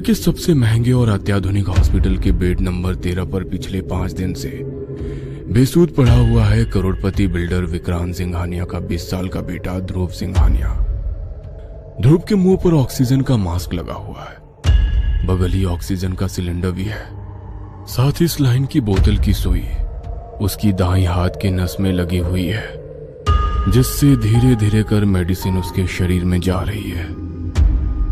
के सबसे महंगे और अत्याधुनिक हॉस्पिटल के बेड नंबर 13 पर पिछले 5 दिन से बेसूध पड़ा हुआ है करोड़पति बिल्डर विक्रांत सिंघानिया का 20 साल का बेटा ध्रुव सिंघानिया। ध्रुव के मुंह पर ऑक्सीजन का मास्क लगा हुआ है, बगल ही ऑक्सीजन का सिलेंडर भी है, साथ ही स्लाइन की बोतल की सुई उसकी दाईं हाथ के नस में लगी हुई है, जिससे धीरे धीरे कर मेडिसिन उसके शरीर में जा रही है।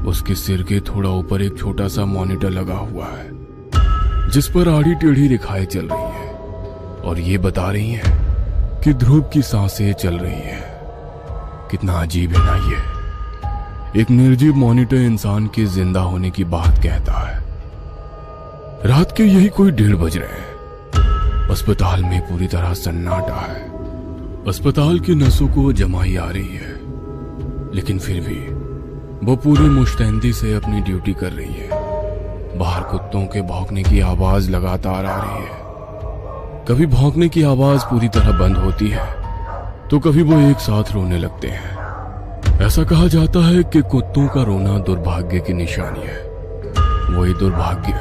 उसके सिर के थोड़ा ऊपर एक छोटा सा मॉनिटर लगा हुआ है, जिस पर आड़ी टेढ़ी रेखाएं चल रही है और ये बता रही हैं कि ध्रुव की सांसें चल रही है। कितना अजीब है ना ये। एक निर्जीव मॉनिटर इंसान के जिंदा होने की बात कहता है। रात के यही कोई 1:30 बज रहे हैं। अस्पताल में पूरी तरह सन्नाटा है। अस्पताल की नसों को जमाई आ रही है, लेकिन फिर भी वो पूरी मुस्तैदी से अपनी ड्यूटी कर रही है। बाहर कुत्तों के भौंकने की आवाज लगातार आ रही है। कभी भौंकने की आवाज पूरी तरह बंद होती है तो कभी वो एक साथ रोने लगते हैं। ऐसा कहा जाता है कि कुत्तों का रोना दुर्भाग्य की निशानी है। वही दुर्भाग्य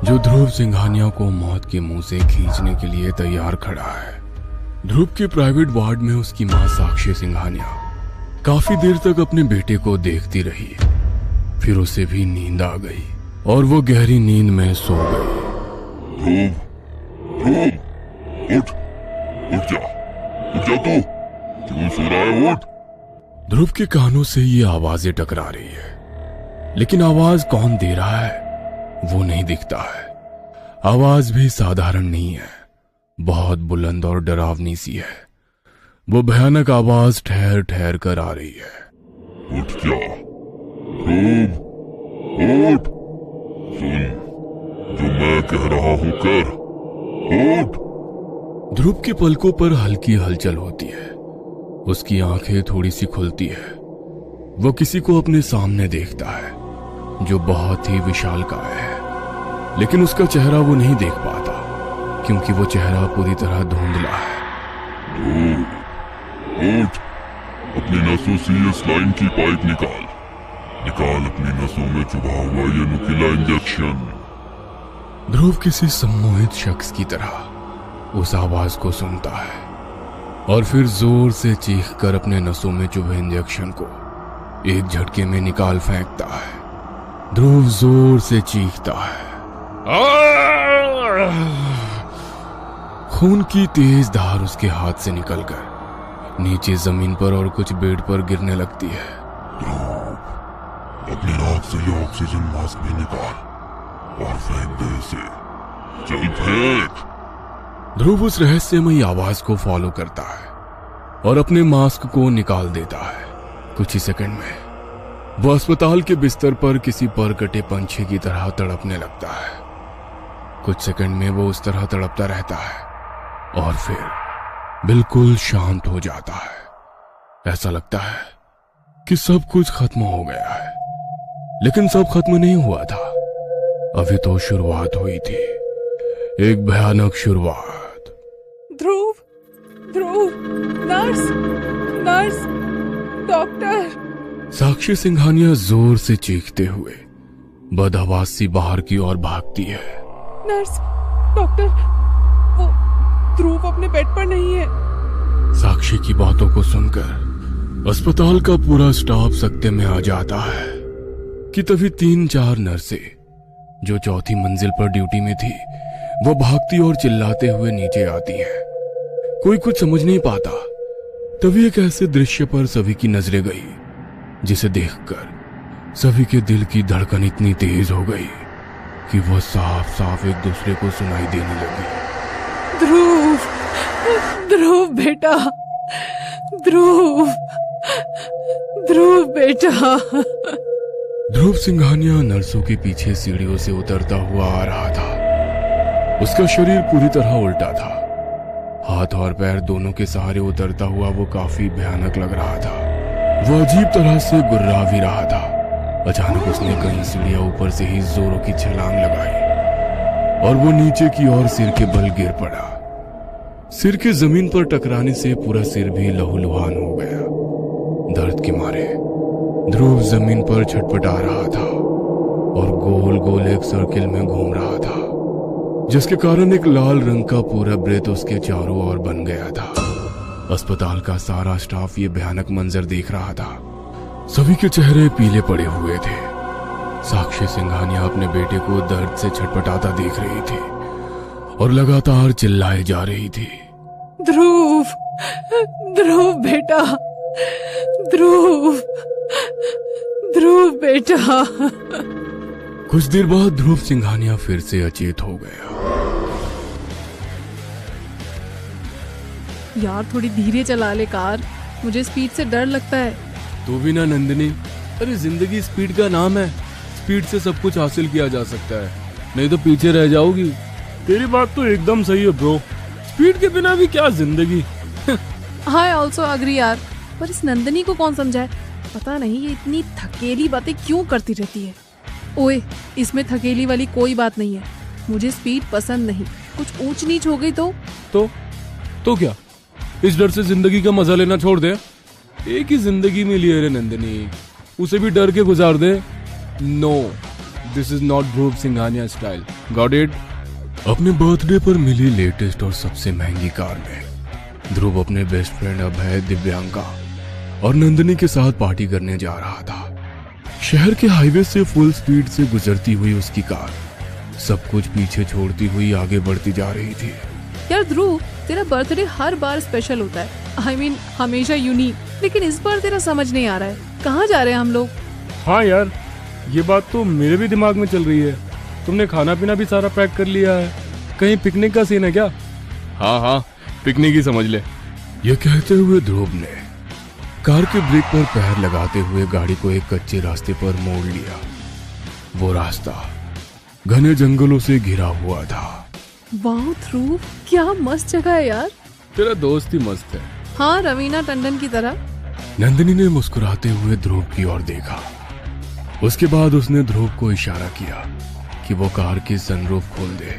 जो ध्रुव सिंघानिया को मौत के मुंह से खींचने के लिए तैयार खड़ा है। ध्रुव के प्राइवेट वार्ड में उसकी मां साक्षी सिंघानिया काफी देर तक अपने बेटे को देखती रही। फिर उसे भी नींद आ गई और वो गहरी नींद में सो गई। उठ जा तू, क्यों सो रहा है? उठ। ध्रुव के कानों से ये आवाजें टकरा रही है, लेकिन आवाज कौन दे रहा है वो नहीं दिखता है। आवाज भी साधारण नहीं है, बहुत बुलंद और डरावनी सी है। वो भयानक आवाज ठहर ठहर कर आ रही है। उठ जा ध्रुव, उठ। सुन जो मैं कह रहा हूं कर। उठ। ध्रुव के पलकों पर हल्की हलचल होती है। उसकी आंखें थोड़ी सी खुलती है। वो किसी को अपने सामने देखता है जो बहुत ही विशालकाय है, लेकिन उसका चेहरा वो नहीं देख पाता क्योंकि वो चेहरा पूरी तरह धुंधला है। उठ, अपनी नसों से ये स्लाइन की पाइप निकाल अपनी नसों में चुभा हुआ ये नुकीला इंजेक्शन। ध्रुव किसी सम्मोहित शख्स की तरह उस आवाज को सुनता है और फिर जोर से चीख कर अपने नसों में चुभे इंजेक्शन को एक झटके में निकाल फेंकता है। ध्रुव जोर से चीखता है। खून की तेज धार उसके हाथ से निकलकर नीचे जमीन पर और कुछ बेड पर गिरने लगती है। अपनी नाक से ये ऑक्सीजन मास्क भी निकाल और फेंक दे इसे। चल फेंक। ध्रुव उस रहस्यमयी आवाज को फॉलो करता है और अपने मास्क को निकाल देता है। कुछ ही सेकंड में वो अस्पताल के बिस्तर पर किसी पर कटे पंछी की तरह तड़पने लगता है। कुछ सेकंड में वो उस तरह तड़पता रहता है और फिर बिल्कुल शांत हो जाता है। ऐसा लगता है कि सब कुछ खत्म हो गया है, लेकिन सब खत्म नहीं हुआ था। अभी तो शुरुआत हुई थी, एक भयानक शुरुआत। ध्रुव, नर्स, डॉक्टर। साक्षी सिंघानिया जोर से चीखते हुए बदहवास सी बाहर की ओर भागती है। नर्स, डॉक्टर, वो ध्रुव अपने बेड पर नहीं है। साक्षी की बातों को सुनकर अस्पताल का पूरा स्टाफ सकते में आ जाता है कि तभी 3-4 नर्सें जो चौथी मंजिल पर ड्यूटी में थी वो भागती और चिल्लाते हुए नीचे आती हैं। कोई कुछ समझ नहीं पाता। तभी एक ऐसे दृश्य पर सभी की नजरें गई जिसे देखकर सभी के दिल की धड़कन इतनी तेज हो गई कि वो साफ साफ एक दूसरे को सुनाई देने लगी। ध्रुव बेटा, ध्रुव बेटा। ध्रुव सिंघानिया नर्सों के पीछे सीढ़ियों से उतरता हुआ आ रहा था। उसका शरीर पूरी तरह उल्टा था। हाथ और पैर दोनों के सहारे उतरता हुआ वो काफी भयानक लग रहा था। वो अजीब तरह से गुर्रा भी रहा था। अचानक उसने कई सीढ़ियां ऊपर से ही जोरों की छलांग लगाई और वो नीचे की ओर सिर के बल गिर पड़ा। सिर के जमीन पर टकराने से पूरा सिर भी लहूलुहान हो गया। दर्द के मारे ध्रुव जमीन पर छटपटा रहा था और गोल गोल एक सर्किल में घूम रहा था, जिसके कारण एक लाल रंग का पूरा वृत्त उसके चारों ओर बन गया था। अस्पताल का सारा स्टाफ ये भयानक मंजर देख रहा था। सभी के चेहरे पीले पड़े हुए थे। साक्षी सिंघानिया अपने बेटे को दर्द से छटपटाता देख रही थी और लगातार चिल्लाए जा रही थी। ध्रुव, ध्रुव बेटा, ध्रुव, ध्रुव बेटा। कुछ देर बाद ध्रुव सिंघानिया फिर से अचेत हो गया। यार थोड़ी धीरे चला ले कार, मुझे स्पीड से डर लगता है। तो भी ना नंदिनी, अरे जिंदगी स्पीड का नाम है। स्पीड से सब कुछ हासिल किया जा सकता है, नहीं तो पीछे रह जाओगी। तेरी बात तो एकदम सही है ब्रो, स्पीड के बिना भी क्या जिंदगी। आई ऑल्सो अग्री यार, पर इस नंदिनी को कौन समझाए। पता नहीं ये इतनी थकेली बातें क्यों करती रहती है। ओए, इसमें थकेली वाली कोई बात नहीं है। मुझे स्पीड पसंद नहीं। कुछ ऊंच नीच हो गई तो क्या, इस डर से जिंदगी का मजा लेना छोड़ दे। एक ही जिंदगी में लिए रे नंदिनी, उसे भी डर के गुजार दे। No, this is not Dhruv Singhania style, got it. अपने बर्थडे पर मिली लेटेस्ट और सबसे महंगी कार में ध्रुव अपने बेस्ट फ्रेंड अभय, दिव्यांका और नंदिनी के साथ पार्टी करने जा रहा था। शहर के हाईवे से फुल स्पीड से गुजरती हुई उसकी कार सब कुछ पीछे छोड़ती हुई आगे बढ़ती जा रही थी। यार ध्रुव, तेरा बर्थडे हर बार स्पेशल होता है। I mean, हमेशा यूनिक, लेकिन इस बार तेरा समझ नहीं आ रहा है। कहाँ जा रहे हैं हम लोग? हाँ यार, ये बात तो मेरे भी दिमाग में चल रही है। तुमने खाना पीना भी सारा पैक कर लिया है, कहीं पिकनिक का सीन है क्या? हाँ, पिकनिक ही समझ ले। यह कहते हुए ध्रुव ने कार के ब्रेक पर पैर लगाते हुए गाड़ी को एक कच्चे रास्ते पर मोड़ लिया। वो रास्ता घने जंगलों से घिरा हुआ था। वाह ध्रुव, क्या मस्त जगह है यार। तेरा दोस्त ही मस्त है। हाँ, रवीना टंडन की तरह। नंदिनी ने मुस्कुराते हुए ध्रुव की ओर देखा। उसके बाद उसने ध्रुव को इशारा किया कि वो कार की सनरूफ खोल दे।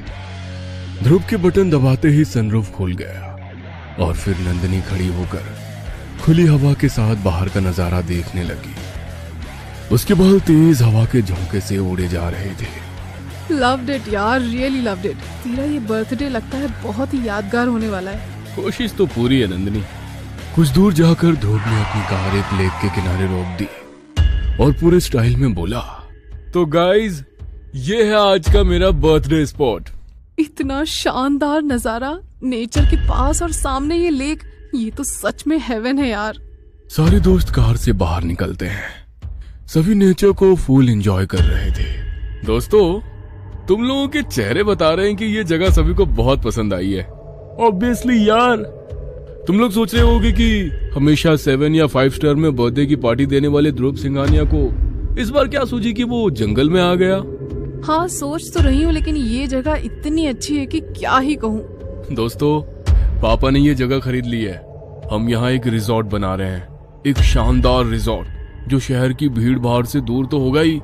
ध्रुव के बटन दबाते ही सनरूफ खुल गया और फिर नंदिनी खड़ी होकर खुली हवा के साथ बाहर का नजारा देखने लगी। उसके बाल तेज हवा के झोंके से उड़े जा रहे थे। लव्ड इट यार, रियली लव्ड इट। तेरा ये बर्थडे लगता है बहुत ही यादगार होने वाला है। कोशिश तो पूरी है नंदिनी। कुछ दूर जाकर ध्रुव ने अपनी कार एक लेक के किनारे रोक दी और पूरे स्टाइल में बोला, तो गाइज, ये है आज का मेरा बर्थडे स्पॉट। इतना शानदार नजारा, नेचर के पास और सामने ये लेक, ये तो सच में हेवन है यार। सारे दोस्त कार से बाहर निकलते हैं। सभी नेचर को फुल एंजॉय कर रहे थे। दोस्तों, तुम लोगों के चेहरे बता रहे हैं कि ये जगह सभी को बहुत पसंद आई है। ऑब्वियसली यार, तुम लोग सोच रहे होगे कि हमेशा 7 या 5 स्टार में बर्थडे की पार्टी देने वाले ध्रुव सिंघानिया को इस बार क्या सूझी कि वो जंगल में आ गया। हाँ, सोच तो रही हूँ, लेकिन ये जगह इतनी अच्छी है कि क्या ही कहूँ। दोस्तों, पापा ने ये जगह खरीद ली है। हम यहाँ एक रिजॉर्ट बना रहे हैं, एक शानदार रिजॉर्ट जो शहर की भीड़ भाड़ से दूर तो होगा ही,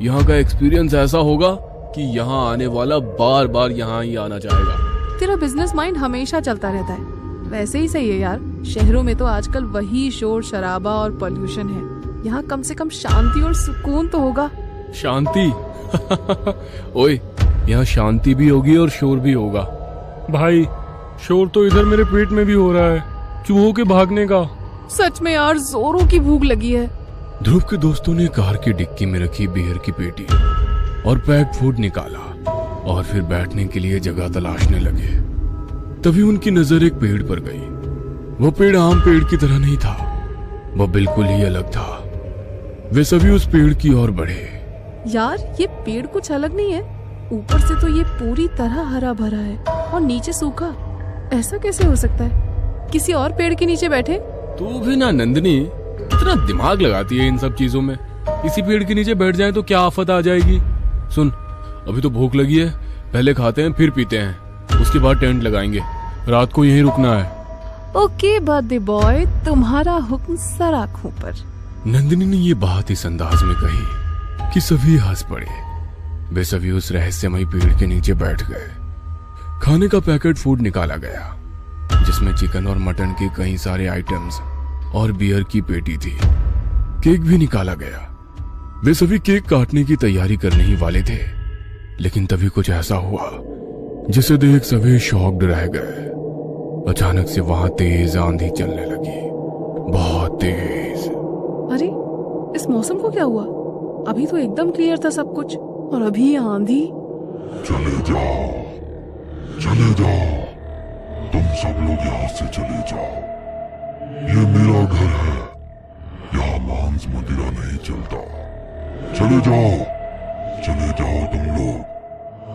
यहाँ का एक्सपीरियंस ऐसा होगा कि यहाँ आने वाला बार बार यहाँ ही आना चाहेगा। तेरा बिजनेस माइंड हमेशा चलता रहता है। वैसे ही सही है यार, शहरों में तो आजकल वही शोर शराबा और पोल्यूशन है। यहाँ कम से कम शांति और सुकून तो होगा। शांति? ओए, यहाँ शांति भी होगी और शोर भी होगा। भाई, शोर तो इधर मेरे पेट में भी हो रहा है, चूहों के भागने का। सच में यार, जोरों की भूख लगी है। ध्रुव के दोस्तों ने कार की डिक्की में रखी बियर की पेटी और पैक्ड फूड निकाला और फिर बैठने के लिए जगह तलाशने लगे। तभी उनकी नजर एक पेड़ पर गई। वो पेड़ आम पेड़ की तरह नहीं था, वो बिल्कुल ही अलग था। वे सभी उस पेड़ की ओर बढ़े। यार, ये पेड़ कुछ अलग नहीं है। ऊपर से तो ये पूरी तरह हरा भरा है और नीचे सूखा। ऐसा कैसे हो सकता है? किसी और पेड़ के नीचे बैठे। तू भी ना नंदिनी, कितना दिमाग लगाती है इन सब चीजों में। इसी पेड़ के नीचे बैठ जाए तो क्या आफत आ जाएगी। सुन, अभी तो भूख लगी है, पहले खाते हैं फिर पीते हैं, उसके बाद टेंट लगाएंगे। रात को यहीं रुकना है। ओके बर्थडे बॉय, तुम्हारा हुक्म सर आँखों पर। नंदिनी ने ये बात इस अंदाज में कही कि सभी हंस पड़े। वे सभी उस रहस्यमयी पेड़ के नीचे बैठ गए। खाने का पैकेट फूड निकाला गया जिसमें चिकन और मटन के कई सारे आइटम्स और बियर की पेटी थी। केक भी निकाला गया। वे सभी केक काटने की तैयारी करने ही वाले थे, लेकिन तभी कुछ ऐसा हुआ जिसे देख सभी शॉक्ड रह गए। अचानक से वहां तेज आंधी चलने लगी, बहुत तेज। अरे इस मौसम को क्या हुआ? अभी तो एकदम क्लियर था सब कुछ, और अभी ये आंधी। चले जाओ, चले जाओ, तुम सब लोग यहाँ से चले जाओ। ये मेरा घर है, यहाँ मांस मदिरा नहीं चलता। चले जाओ, चले जाओ तुम लोग,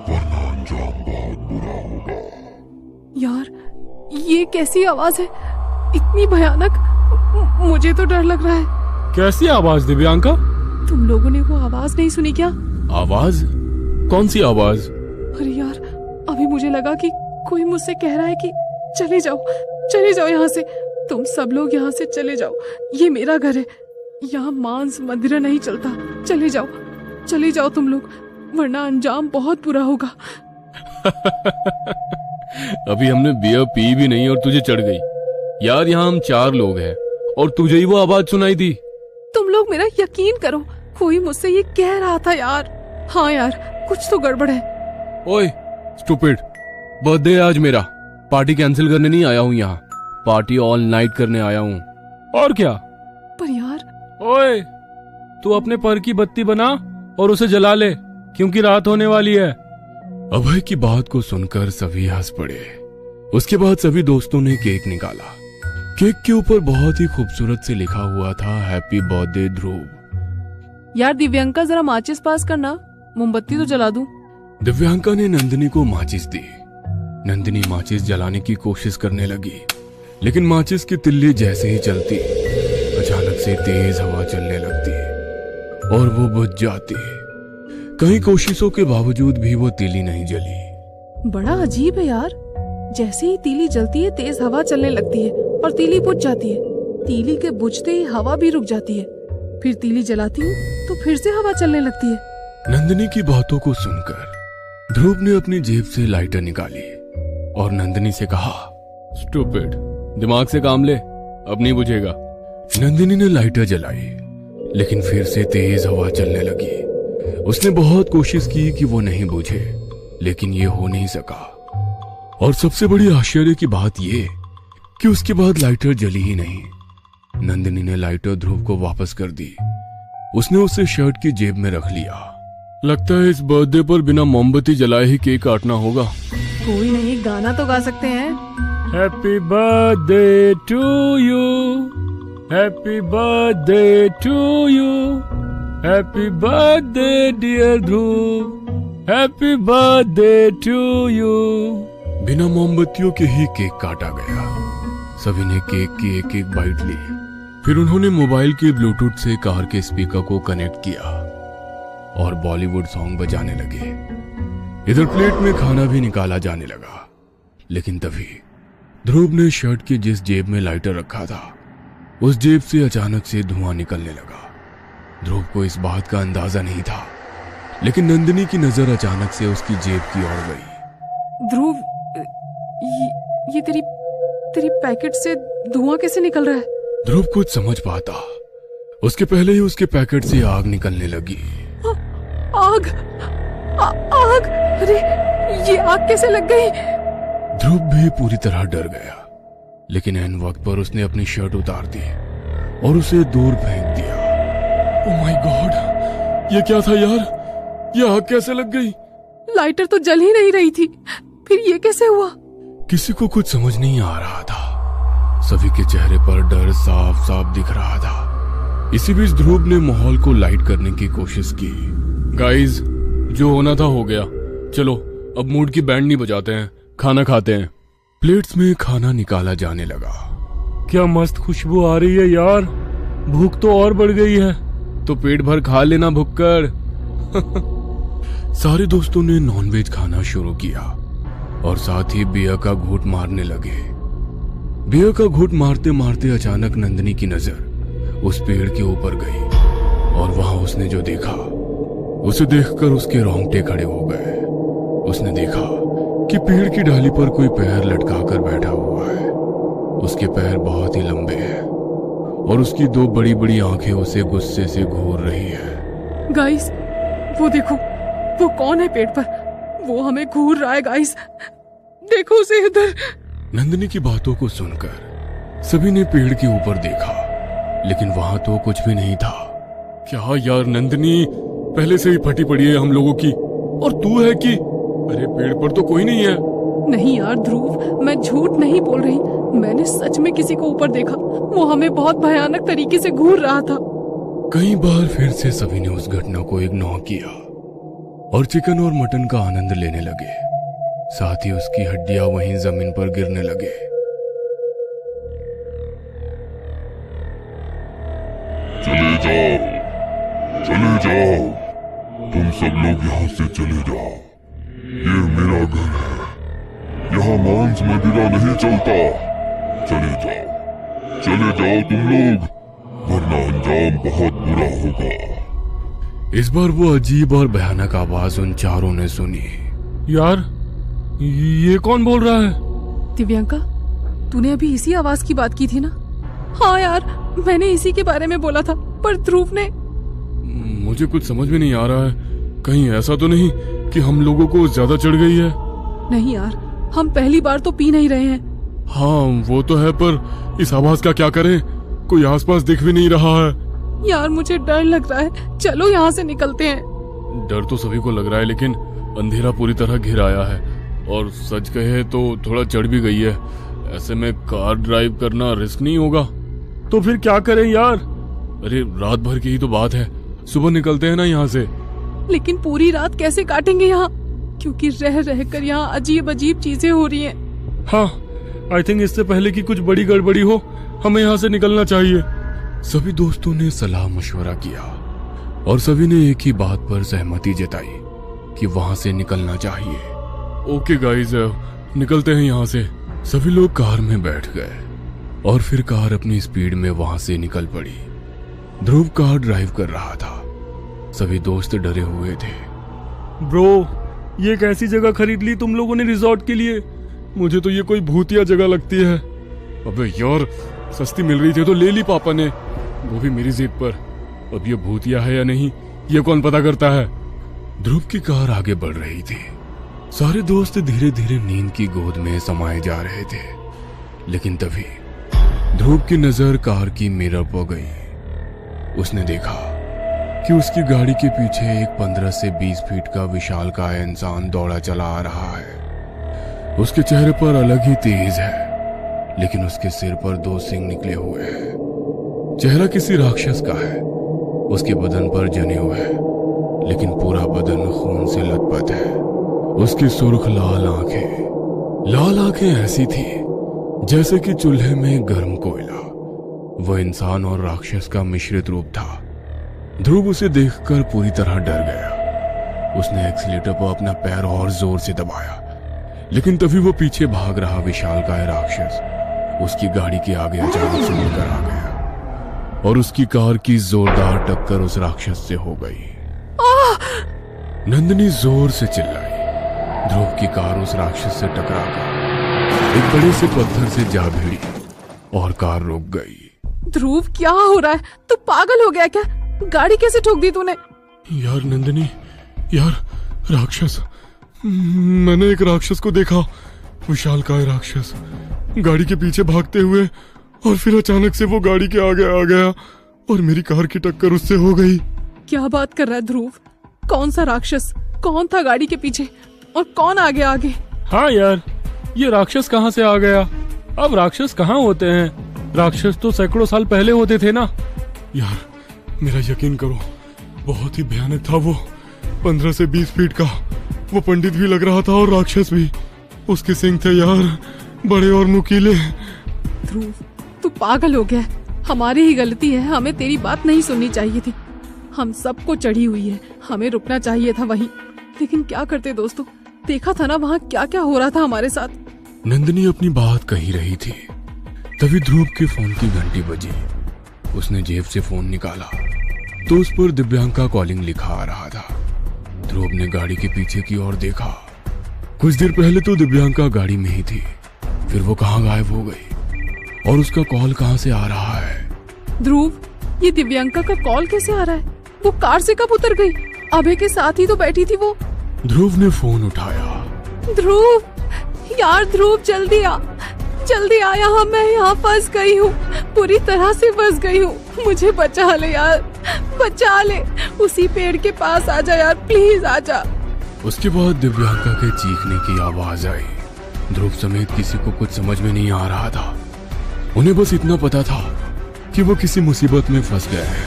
वरना अंजाम बहुत बुरा होगा। यार ये कैसी आवाज है, इतनी भयानक। मुझे तो डर लग रहा है। कैसी आवाज दिव्यांका? तुम लोगों ने वो आवाज नहीं सुनी क्या? आवाज? कौन सी आवाज? अरे यार, अभी मुझे लगा कि कोई मुझसे कह रहा है कि चले जाओ यहाँ से। तुम सब लोग यहाँ से चले जाओ, ये मेरा घर है, यहाँ मांस मदिरा नहीं चलता। चले जाओ तुम लोग, वरना अंजाम बहुत बुरा होगा। अभी हमने बियर पी भी नहीं और तुझे चढ़ गई। यार यहाँ हम 4 लोग हैं और तुझे ही वो आवाज सुनाई दी। तुम लोग मेरा यकीन करो, कोई मुझसे ये कह रहा था यार। हाँ यार, कुछ तो गड़बड़ है। ओए स्टूपिड, बर्थडे है आज मेरा, पार्टी कैंसिल करने नहीं आया हूँ यहाँ, पार्टी ऑल नाइट करने आया हूँ। और क्या? पर यार, ओए तू अपने पर की बत्ती बना और उसे जला ले, क्योंकि रात होने वाली है। अभय की बात को सुनकर सभी हंस पड़े। उसके बाद सभी दोस्तों ने केक निकाला। केक के ऊपर बहुत ही खूबसूरत से लिखा हुआ था, हैप्पी बर्थडे ध्रुव। यार दिव्यांका जरा माचिस पास करना, मोमबत्ती तो जला दूं। दिव्यांका ने नंदिनी को माचिस दी। नंदिनी माचिस जलाने की कोशिश करने लगी, लेकिन माचिस की तिल्ली जैसे ही चलती, अचानक से तेज हवा चलने लगती और वो बुझ जाती। कई कोशिशों के बावजूद भी वो तीली नहीं जली। बड़ा अजीब है यार, जैसे ही तीली जलती है तेज हवा चलने लगती है और तीली बुझ जाती है। तीली के बुझते ही हवा भी रुक जाती है, फिर तीली जलाती हूँ तो फिर से हवा चलने लगती है। नंदिनी की बातों को सुनकर ध्रुव ने अपनी जेब से लाइटर निकाली और नंदिनी से कहा, स्टूपिड, दिमाग से काम ले, अब नहीं बुझेगा। नंदिनी ने लाइटर जलाई, लेकिन फिर से तेज हवा चलने लगी। उसने बहुत कोशिश की कि वो नहीं बुझे, लेकिन ये हो नहीं सका। और सबसे बड़ी आश्चर्य की बात ये कि उसके बाद लाइटर जली ही नहीं। नंदिनी ने लाइटर ध्रुव को वापस कर दी। उसने उसे शर्ट की जेब में रख लिया। लगता है इस बर्थडे पर बिना मोमबत्ती जलाए ही केक काटना होगा। कोई नहीं, गाना तो गा सकते हैं। Happy birthday to you, happy birthday to you, happy birthday dear Dhruv, happy birthday to you. बिना मोमबत्तियों के ही केक काटा गया। सभी ने केक की एक एक बाइट ली। फिर उन्होंने मोबाइल के ब्लूटूथ से कार के स्पीकर को कनेक्ट किया और बॉलीवुड सॉन्ग बजाने लगे। इधर प्लेट में खाना भी निकाला जाने लगा, लेकिन तभी ध्रुव ने शर्ट की जिस जेब में लाइटर रखा था, उस जेब से अचानक से धुआं निकलने लगा। ध्रुव को इस बात का अंदाजा नहीं था, लेकिन नंदिनी की नजर अचानक से उसकी जेब की ओर गई। ध्रुव, ये तेरी पैकेट से धुआं कैसे निकल रहा है? ध्रुव कुछ समझ पाता, उसके पहले ही उसके पैकेट से आग निकलने लगी। आग! आग! अरे ये आग कैसे लग गई? ध्रुव भी पूरी तरह डर गया, लेकिन ऐन वक्त पर उसने अपनी शर्ट उतार दी और उसे दूर फेंक दिया। ओह माय गॉड, ये क्या था यार? ये आग कैसे लग गई? लाइटर तो जल ही नहीं रही थी, फिर ये कैसे हुआ? किसी को कुछ समझ नहीं आ रहा था। सभी के चेहरे पर डर साफ साफ दिख रहा था। इसी बीच ध्रुव ने माहौल को लाइट करने की कोशिश की। गाइस, जो होना था हो गया, चलो अब मूड की बैंड नहीं बजाते हैं, खाना खाते हैं। प्लेट्स में खाना निकाला जाने लगा। क्या मस्त खुशबू आ रही है यार, भूख तो और बढ़ गई है। तो पेट भर खा लेना भुक्कड़। सारे दोस्तों ने नॉनवेज खाना शुरू किया और साथ ही बियर का घूंट मारने लगे। बियर का घूंट मारते मारते अचानक नंदिनी की नजर उस पेड़ के ऊपर गई और वहां उसने जो देखा, उसे देखकर उसके रोंगटे खड़े हो गए। उसने देखा कि पेड़ की डाली पर कोई पैर लटका कर बैठा हुआ है। उसके पैर बहुत ही लंबे हैं और उसकी 2 बड़ी बड़ी आंखें उसे गुस्से से घूर रही है। गाइस, वो देखो, वो कौन है पेड़ पर? वो हमें घूर रहा है गाइस, देखो उसे इधर। नंदिनी की बातों को सुनकर सभी ने पेड़ के ऊपर देखा, लेकिन वहां तो कुछ भी नहीं था। क्या यार नंदिनी, पहले से ही फटी पड़ी है हम लोगों की, और तू है कि अरे पेड़ पर तो कोई नहीं है। नहीं यार ध्रुव, मैं झूठ नहीं बोल रही, मैंने सच में किसी को ऊपर देखा। वो हमें बहुत भयानक तरीके से घूर रहा था। कई बार फिर से सभी ने उस घटना को इग्नोर किया और चिकन और मटन का आनंद लेने लगे। साथ ही उसकी हड्डियां वहीं जमीन पर गिरने लगे। चले जाओ, चले जाओ, तुम सब लोग यहाँ से चले जाओ। ये मेरा घर है, यहाँ मांस मदिरा नहीं चलता। चले जाओ तुम लोग, वरना अंजाम बहुत बुरा होगा। इस बार वो अजीब और भयानक आवाज उन चारों ने सुनी। यार, ये कौन बोल रहा है? दिव्यांका, तूने अभी इसी आवाज की बात की थी ना? हाँ यार, मैंने इसी के बारे में बोला था, पर ध्रुव ने। मुझे कुछ समझ में नहीं आ रहा है, कहीं ऐसा तो नहीं कि हम लोगों को ज्यादा चढ़ गई है? नहीं यार, हम पहली बार तो पी नहीं रहे हैं। हाँ वो तो है, पर इस आवाज का क्या करें? कोई आसपास दिख भी नहीं रहा है। यार मुझे डर लग रहा है, चलो यहाँ से निकलते हैं। डर तो सभी को लग रहा है, लेकिन अंधेरा पूरी तरह घिर आया है और सच कहे तो थोड़ा चढ़ भी गई है। ऐसे में कार ड्राइव करना रिस्क नहीं होगा? तो फिर क्या करें यार? अरे रात भर की ही तो बात है, सुबह निकलते हैं ना यहाँ से। लेकिन पूरी रात कैसे काटेंगे यहाँ? क्योंकि रह रह कर यहाँ अजीब अजीब चीजें हो रही हैं। हाँ, आई थिंक इससे पहले कि कुछ बड़ी गड़बड़ी हो, हमें यहाँ से निकलना चाहिए। सभी दोस्तों ने सलाह मशवरा किया और सभी ने एक ही बात पर सहमति जताई कि वहां से निकलना चाहिए। ओके गाइस, निकलते हैं यहाँ से। सभी लोग कार में बैठ गए और फिर कार अपनी स्पीड में वहां से निकल पड़ी। ध्रुव कार ड्राइव कर रहा था। सभी दोस्त डरे हुए थे। ब्रो, ये एक ऐसी जगह खरीद ली तुम लोगों ने रिजॉर्ट के लिए? मुझे तो ये कोई भूतिया जगह लगती है। अबे यार, सस्ती मिल रही थी तो ले ली पापा ने, वो भी मेरी जिद पर। अब ये भूतिया है या नहीं, ये कौन पता करता है? ध्रुव की कार आगे बढ़ रही थी। सारे दोस्त धीरे धीरे नींद की गोद में समाये जा रहे थे, लेकिन तभी ध्रुव की नजर कार की मिरर पर गई। उसने देखा कि उसकी गाड़ी के पीछे एक 15 से 20 फीट का विशालकाय इंसान दौड़ा चला आ रहा है। उसके चेहरे पर अलग ही तेज है, लेकिन उसके सिर पर 2 सींग निकले हुए हैं। चेहरा किसी राक्षस का है। उसके बदन पर जनेऊ है, लेकिन पूरा बदन खून से लथपथ है। उसकी सुर्ख लाल आंखें ऐसी थी जैसे कि चूल्हे में गर्म कोयला। वह इंसान और राक्षस का मिश्रित रूप था। ध्रुव उसे देखकर पूरी तरह डर गया। उसने एक्सीलेटर पर अपना पैर और जोर से दबाया, लेकिन तभी वो पीछे भाग रहा विशालकाय राक्षस उसकी गाड़ी के आगे अचानक से मुड़कर आ गया और उसकी कार की जोरदार टक्कर उस राक्षस से हो गई। नंदिनी जोर से चिल्लाई। ध्रुव की कार उस राक्षस से टकराकर एक बड़े से पत्थर से जा भिड़ी और कार रुक गई। ध्रुव, क्या हो रहा है? तू पागल हो गया क्या? गाड़ी कैसे ठोक दी तूने? यार नंदिनी, यार राक्षस, मैंने एक राक्षस को देखा, विशालकाय राक्षस, गाड़ी के पीछे भागते हुए, और फिर अचानक से वो गाड़ी के आगे आ गया और मेरी कार की टक्कर उससे हो गई। क्या बात कर रहा है ध्रुव? कौन सा राक्षस? कौन था गाड़ी के पीछे और कौन आगे आगे? हाँ यार, ये राक्षस कहाँ से आ गया? अब राक्षस कहाँ होते हैं? राक्षस तो सैकड़ों साल पहले होते थे ना। यार मेरा यकीन करो, बहुत ही भयानक था वो। 15 से 20 फीट का वो पंडित भी लग रहा था और राक्षस भी। उसके सिंग थे यार, बड़े और नुकीले। ध्रुव, तू पागल हो गया। हमारी ही गलती है, हमें तेरी बात नहीं सुननी चाहिए थी। हम सबको चढ़ी हुई है, हमें रुकना चाहिए था वहीं। लेकिन क्या करते दोस्तों, देखा था ना वहाँ क्या क्या हो रहा था हमारे साथ। नंदिनी अपनी बात कही रही थी, तभी ध्रुव के फोन की घंटी बजी। उसने जेब से फोन निकाला तो उस पर दिव्यांका कॉलिंग लिखा आ रहा था। ध्रुव ने गाड़ी के पीछे की ओर देखा। कुछ देर पहले तो दिव्यांका गाड़ी में ही थी, फिर वो कहाँ गायब हो और उसका कॉल कहाँ से आ रहा है? ध्रुव, ये दिव्यांका का कॉल कैसे आ रहा है? वो कार से कब उतर गई? अभय के साथ ही तो बैठी थी वो। ध्रुव ने फोन उठाया। ध्रुव, यार ध्रुव जल्दी आ, जल्दी आ यहाँ, मैं यहाँ फंस गई हूँ, पूरी तरह से फंस गई हूँ, मुझे बचा ले यार, बचा ले, उसी पेड़ के पास आ जा यार, प्लीज आ जा। उसके बाद दिव्यांका के चीखने की आवाज आई। ध्रुव समेत किसी को कुछ समझ में नहीं आ रहा था। उन्हें बस इतना पता था कि वो किसी मुसीबत में फंस गए हैं।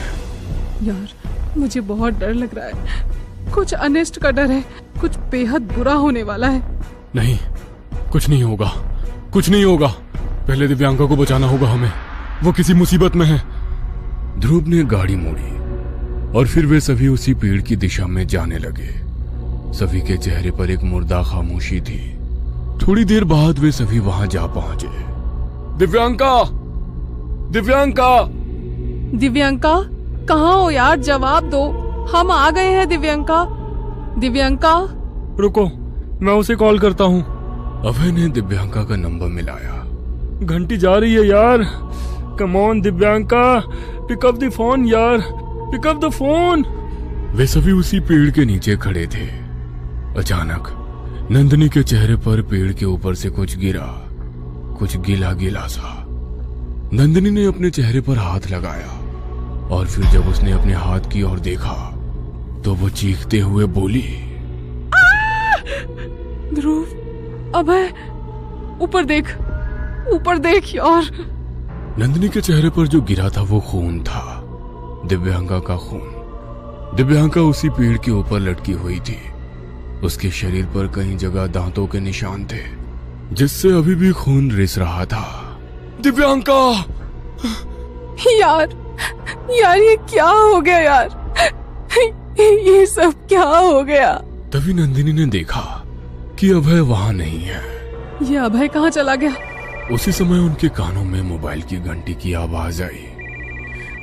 यार मुझे बहुत डर लग रहा है, कुछ अनिष्ट का डर है, कुछ बेहद बुरा होने वाला है। नहीं, कुछ नहीं होगा, कुछ नहीं होगा। पहले दिव्यांका को बचाना होगा हमें, वो किसी मुसीबत में है। ध्रुव ने गाड़ी मोड़ी और फिर वे सभी उसी पेड़ की दिशा में जाने लगे। सभी के चेहरे पर एक मुर्दा खामोशी थी। थोड़ी देर बाद वे सभी वहां जा पहुंचे। दिव्यांका, दिव्यांका, दिव्यांका कहाँ हो यार, जवाब दो, हम आ गए हैं दिव्यांका। दिव्यांका रुको, मैं उसे कॉल करता हूँ। अभय ने दिव्यांका का नंबर मिलाया। घंटी जा रही है यार, come on Divyanka, pick up the phone यार, पिक अप द फोन। वे सभी उसी पेड़ के नीचे खड़े थे। अचानक नंदिनी के चेहरे पर पेड़ के ऊपर से कुछ गिरा, कुछ गीला गीला सा। नंदिनी ने अपने चेहरे पर हाथ लगाया और फिर जब उसने अपने हाथ की ओर देखा तो वो चीखते हुए बोली, ध्रुव, अभय, ऊपर देख यार। नंदिनी के चेहरे पर जो गिरा था वो खून था, दिव्यांका का खून। दिव्यांका उसी पेड़ के ऊपर लटकी हुई थी। उसके शरीर पर कई जगह दांतों के निशान थे, जिससे अभी भी खून रिस रहा था। दिव्यांका! यार ये क्या हो गया यार, ये सब क्या हो गया? तभी नंदिनी ने देखा कि अभय वहां नहीं है। ये अभय कहाँ चला गया? उसी समय उनके कानों में मोबाइल की घंटी की आवाज आई।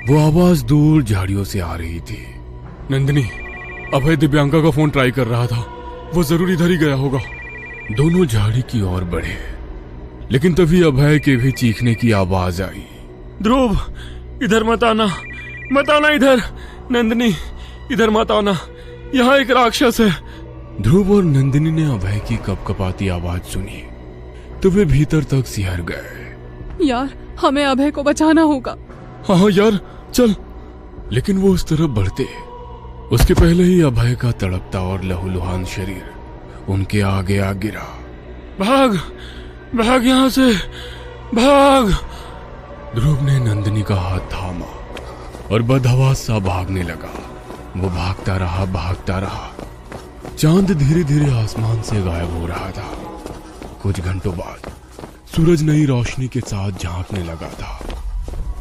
वो आवाज दूर झाड़ियों से आ रही थी। नंदिनी, अभय दिव्यांका का फोन ट्राई कर रहा था, वो जरूर इधर ही गया होगा। दोनों झाड़ी की ओर बढ़े, लेकिन तभी अभय के भी चीखने की आवाज आई। ध्रुव, इधर मत आना इधर। नंदिनी, इधर मत आना, यहाँ एक राक्षस है। ध्रुव और नंदिनी ने अभय की कपकपाती आवाज सुनी तो वे भीतर तक सिहर गए। यार हमें अभय को बचाना होगा। हाँ यार चल। लेकिन वो उस तरफ बढ़ते, उसके पहले ही अभय का तड़पता और लहूलुहान शरीर उनके आगे आ गिरा। भाग यहाँ से, भाग। ध्रुव ने नंदिनी का हाथ थामा और बदहवास सा भागने लगा। वो भागता रहा। चांद धीरे धीरे आसमान से गायब हो रहा था। कुछ घंटों बाद सूरज नई रोशनी के साथ झांकने लगा था।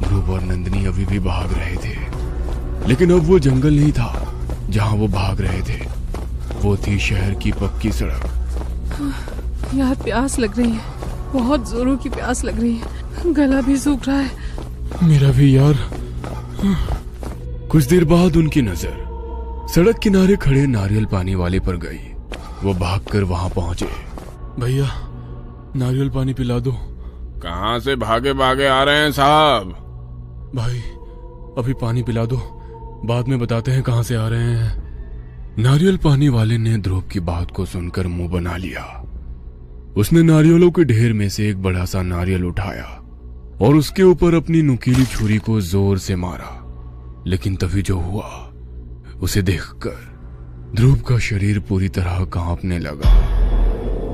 ध्रुव और नंदिनी अभी भी भाग रहे थे, लेकिन अब वो जंगल नहीं था जहां वो भाग रहे थे, वो थी शहर की पक्की सड़क। यार प्यास लग रही है, बहुत जोरों की प्यास लग रही है, गला भी सूख रहा है। मेरा भी यार। कुछ देर बाद उनकी नजर सड़क किनारे खड़े नारियल पानी वाले पर गई। वो भागकर वहां पहुंचे। भैया, नारियल पानी पिला दो। कहां से भागे भागे आ रहे हैं साहब? भाई, अभी पानी पिला दो, बाद में बताते हैं कहां से आ रहे हैं। नारियल पानी वाले ने ध्रुव की बात को सुनकर मुंह बना लिया। उसने नारियलों के ढेर में से एक बड़ा सा नारियल उठाया और उसके ऊपर अपनी नुकीली छुरी को जोर से मारा। लेकिन तभी जो हुआ उसे देखकर ध्रुव का शरीर पूरी तरह कांपने लगा।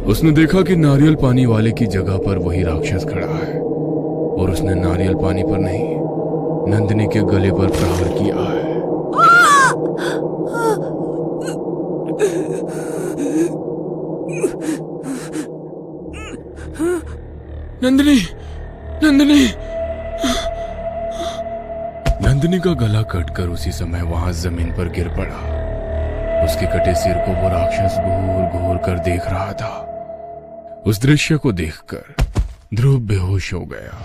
उसने देखा कि नारियल पानी वाले की जगह पर वही राक्षस खड़ा है और उसने नारियल पानी पर नहीं, नंदिनी के गले पर प्रहार किया है। नंदिनी, नंदिनी। नंदिनी का गला कटकर उसी समय वहां जमीन पर गिर पड़ा। उसके कटे सिर को वो राक्षस घूर घूर कर देख रहा था। उस दृश्य को देखकर ध्रुव बेहोश हो गया।